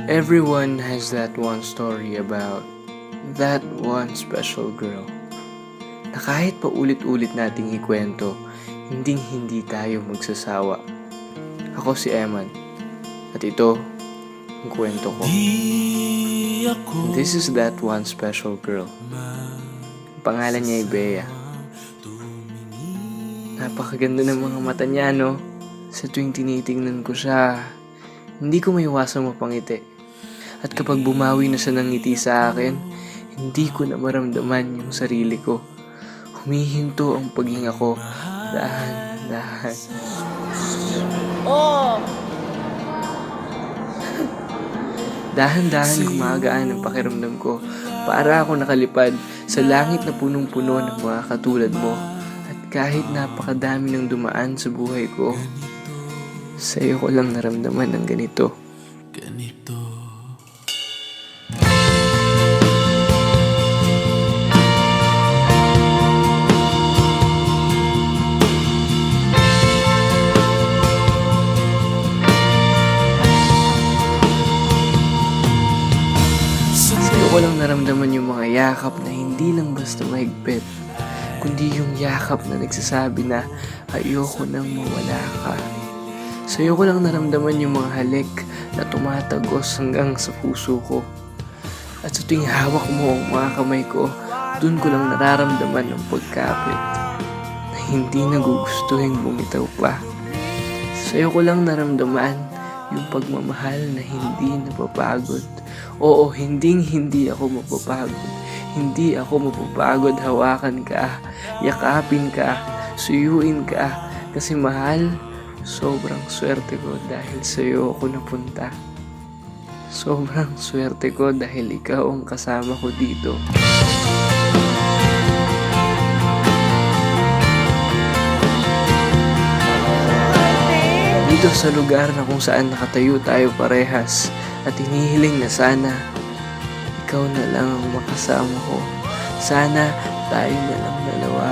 Everyone has that one story about that one special girl na kahit pa ulit-ulit nating ikwento, hindi tayo magsasawa. Ako si Eman at ito ang kwento ko. And this is that one special girl. Ang pangalan niya ay Bea. Napakaganda ng mga mata niya, no? Sa tuwing tinitingnan ko siya, hindi ko maiwasang mapangiti. At kapag bumawi na siya ng ngiti sa akin, hindi ko na maramdaman yung sarili ko. Humihinto ang paghinga ko, dahan-dahan. Dahan-dahan gumagaan ang pakiramdam ko. Para ako nakalipad sa langit na punong-puno ng mga katulad mo. At kahit napakadami ng dumaan sa buhay ko, sa'yo ko lang naramdaman ng ganito. Sa'yo ko lang naramdaman yung mga yakap na hindi lang basta mahigpit, kundi yung yakap na nagsasabi na ayoko nang mawala ka. Sa'yo ko lang naramdaman yung mga halik na tumatagos hanggang sa puso ko. At sa tuwing hawak mo ang mga kamay ko, dun ko lang nararamdaman ang pagkapit na hindi nagugustuhin bumitaw pa. Sa'yo ko lang naramdaman yung pagmamahal na hindi napapagod. Oo, hindi ako mapapagod. Hindi ako mapapagod hawakan ka, yakapin ka, suyuin ka. Kasi mahal, sobrang swerte ko dahil sa'yo ako napunta. Sobrang swerte ko dahil ikaw ang kasama ko dito. Dito sa lugar na kung saan nakatayo tayo parehas at hinihiling na sana ikaw na lang ang makasama ko. Sana tayo na lang dalawa.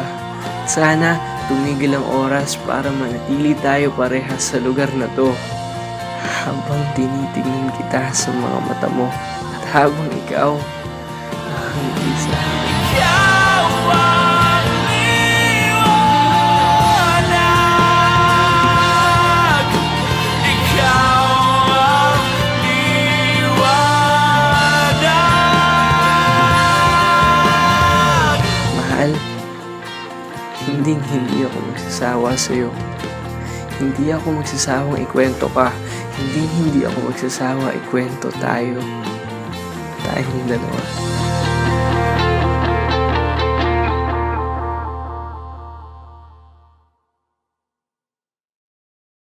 Sana tumigil ang oras para manatili tayo parehas sa lugar na to. Habang tinitingnan kita sa mga mata mo at habang ikaw ang isa. Hindi ako magsasawa sa'yo. Hindi ako magsasawang ikwento ka. Hindi ako magsasawa ikwento tayo. Tayong dalawa.